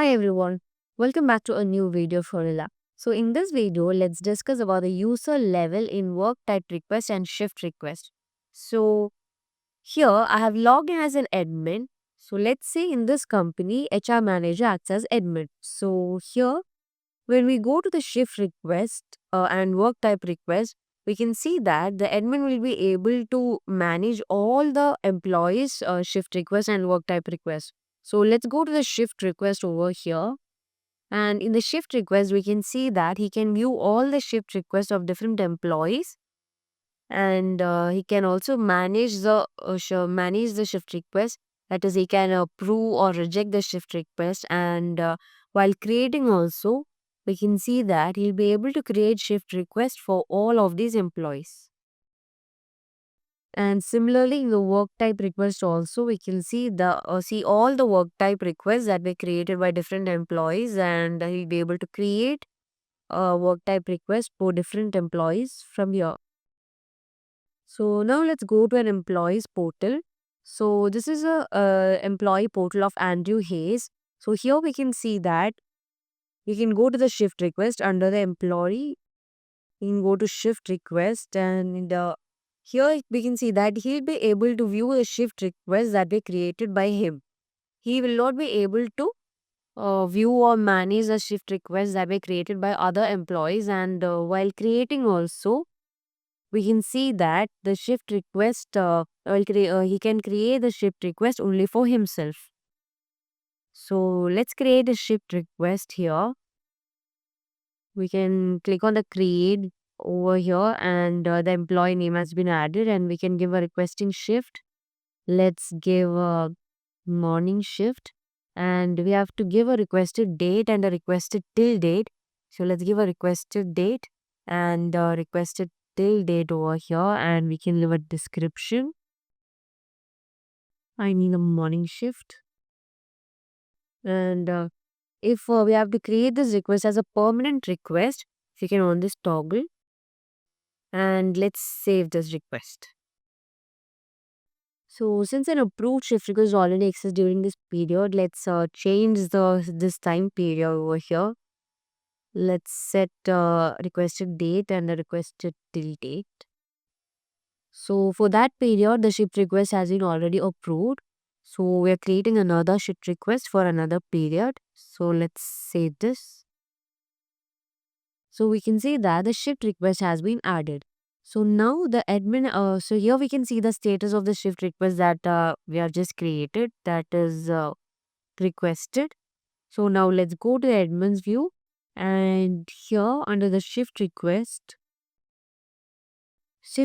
Hi everyone, welcome back to a new video for Ella. So in this video, let's discuss about the user level in work type request and shift request. So here I have logged in as an admin. So let's say in this company, HR manager acts as admin. So here, when we go to the shift request and work type request, we can see that the admin will be able to manage all the employees' shift request and work type request. So let's go to the shift request over here. And in the shift request, we can see that he can view all the shift requests of different employees, and he can also manage the shift request. That is, he can approve or reject the shift request. And while creating also, we can see that he'll be able to create shift request for all of these employees. And similarly, in the work type request also, we can see all the work type requests that were created by different employees, and he'll be able to create a work type request for different employees from here. So now let's go to an employees portal. So this is a employee portal of Andrew Hayes. So here we can see that you can go to the shift request under the employee. You can go to shift request, and here we can see that he'll be able to view the shift requests that were created by him. He will not be able to view or manage the shift requests that were created by other employees. And while creating also, we can see that the shift request, he can create the shift request only for himself. So let's create a shift request here. We can click on the create over here, and the employee name has been added, and we can give a requesting shift. Let's give a morning shift, and we have to give a requested date and a requested till date. So let's give a requested date and requested till date over here, and we can leave a description. I need a morning shift. And if we have to create this request as a permanent request, you can on this toggle, and let's save this request. So since an approved shift request already exists during this period, let's change this time period over here. Let's set requested date and the requested till date. So for that period, the shift request has been already approved. So we are creating another shift request for another period. So let's save this. So we can see that the shift request has been added. So now the admin, so here we can see the status of the shift request that we have just created, that is requested. So now let's go to the admin's view, and here under the shift request, the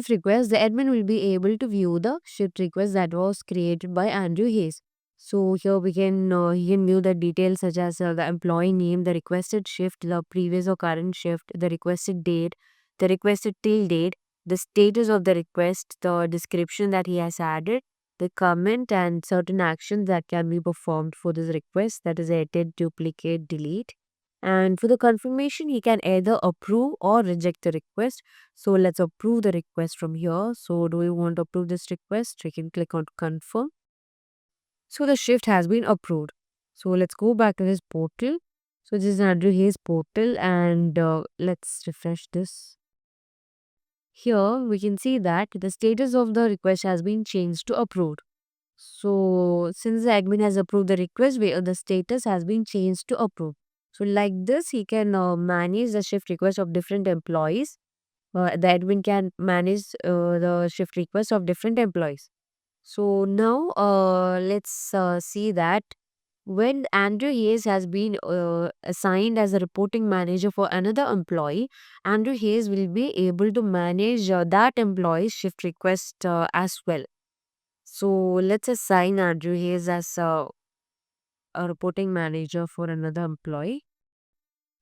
admin will be able to view the shift request that was created by Andrew Hayes. So here he can view the details such as the employee name, the requested shift, the previous or current shift, the requested date, the requested till date, the status of the request, the description that he has added, the comment, and certain actions that can be performed for this request, that is edit, duplicate, delete. And for the confirmation, he can either approve or reject the request. So let's approve the request from here. So do we want to approve this request? We can click on confirm. So the shift has been approved. So let's go back to his portal. So this is Andrew Hayes portal, and let's refresh this. Here we can see that the status of the request has been changed to approved. So since the admin has approved the request, the status has been changed to approved. So like this, he can manage the shift request of different employees. The admin can manage the shift request of different employees. So now let's see that when Andrew Hayes has been assigned as a reporting manager for another employee, Andrew Hayes will be able to manage that employee's shift request as well. So let's assign Andrew Hayes as a reporting manager for another employee.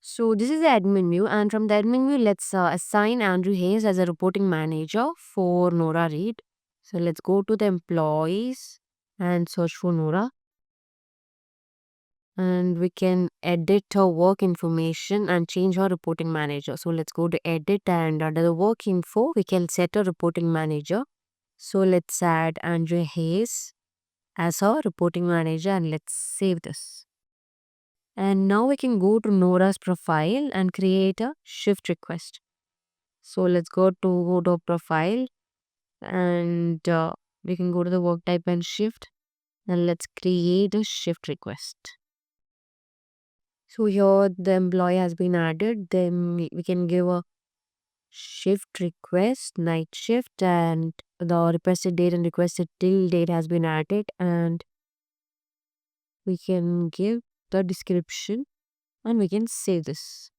So this is the admin view, and from the admin view, let's assign Andrew Hayes as a reporting manager for Nora Reid. So let's go to the employees and search for Nora, and we can edit her work information and change her reporting manager. So let's go to edit, and under the work info, we can set a reporting manager. So let's add Andrew Hayes as our reporting manager, and let's save this. And now we can go to Nora's profile and create a shift request. So let's go to profile, and we can go to the work type and shift, and let's create a shift request. So here the employee has been added. Then we can give a shift request, night shift, and the requested date and requested till date has been added, and we can give the description, and we can save this.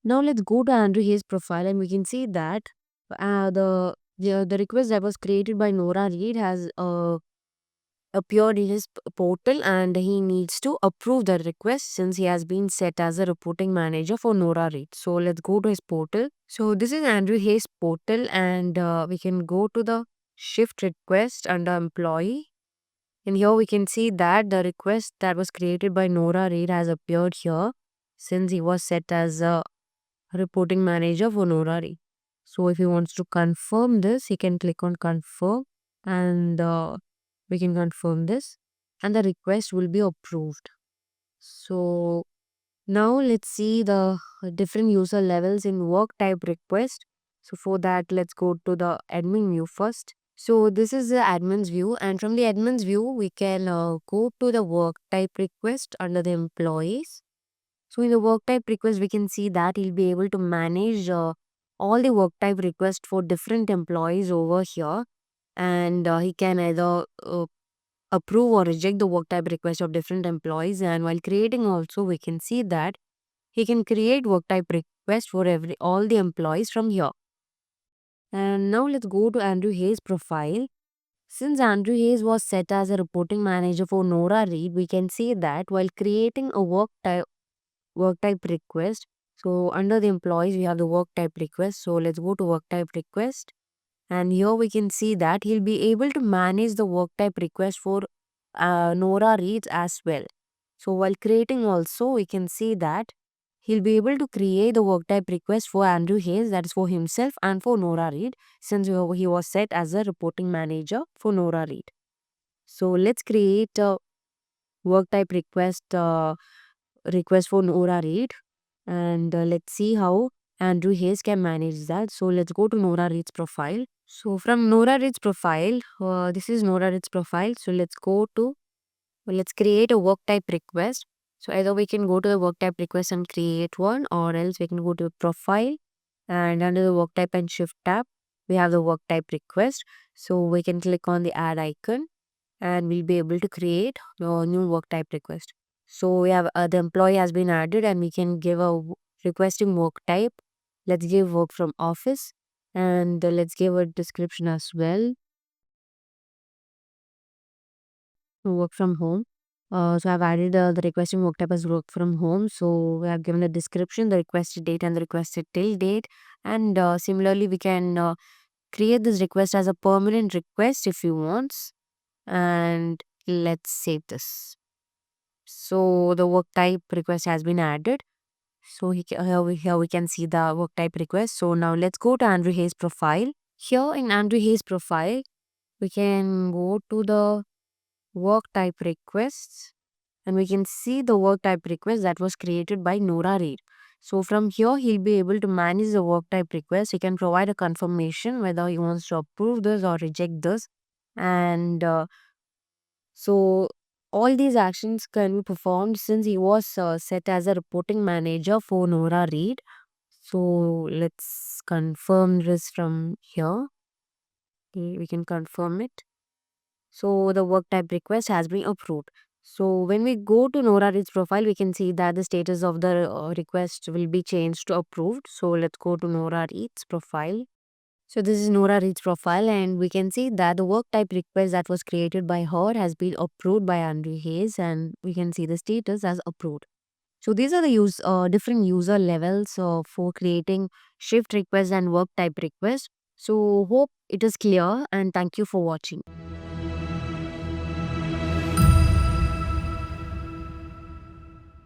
Now let's go to Andrew Hayes profile, and we can see that the request that was created by Nora Reed has appeared in his portal, and he needs to approve the request since he has been set as a reporting manager for Nora Reed. So let's go to his portal. So this is Andrew Hayes portal, and we can go to the shift request under employee. And here we can see that the request that was created by Nora Reed has appeared here since he was set as a reporting manager for Nora Reed. So if he wants to confirm this, he can click on confirm, and we can confirm this, and the request will be approved. So now let's see the different user levels in work type request. So for that, let's go to the admin view first. So this is the admin's view, and from the admin's view, we can go to the work type request under the employees. So in the work type request, we can see that he'll be able to manage all the work type requests for different employees over here, and he can either approve or reject the work type request of different employees. And while creating also, we can see that he can create work type request for every all the employees from here. And now let's go to Andrew Hayes profile. Since Andrew Hayes was set as a reporting manager for Nora Reed, we can see that while creating a work type request, so under the employees we have the work type request. So let's go to work type request, and here we can see that he'll be able to manage the work type request for Nora Reads as well. So while creating also, we can see that he'll be able to create the work type request for Andrew Hayes, that is for himself and for Nora Reed, since he was set as a reporting manager for Nora Reed. So let's create a work type request for Nora Reed, and let's see how Andrew Hayes can manage that. So let's go to Nora Reed's profile. So from Nora Reed's profile, this is Nora Reed's profile. So let's create a work type request. So either we can go to the work type request and create one, or else we can go to profile, and under the work type and shift tab, we have the work type request. So we can click on the add icon, and we'll be able to create a new work type request. So we have the employee has been added, and we can give a requesting work type. Let's give work from office, and let's give a description as well. Work from home. So I've added the requesting work type as work from home. So we have given the description, the requested date, and the requested till date. And similarly, we can create this request as a permanent request if you want. And let's save this. So the work type request has been added. So here we can see the work type request. So now let's go to Andrew Hayes profile. Here in Andrew Hayes profile, we can go to the work type requests, and we can see the work type request that was created by Nora Reed. So from here, he'll be able to manage the work type request. He can provide a confirmation whether he wants to approve this or reject this. And so all these actions can be performed since he was set as a reporting manager for Nora Reed. So let's confirm this from here. Okay, we can confirm it. So the work type request has been approved. So when we go to Nora Reed's profile, we can see that the status of the request will be changed to approved. So let's go to Nora Reed's profile. So this is Nora Reed's profile, and we can see that the work type request that was created by her has been approved by Andrew Hayes, and we can see the status as approved. So these are the different user levels for creating shift requests and work type requests. So hope it is clear, and thank you for watching.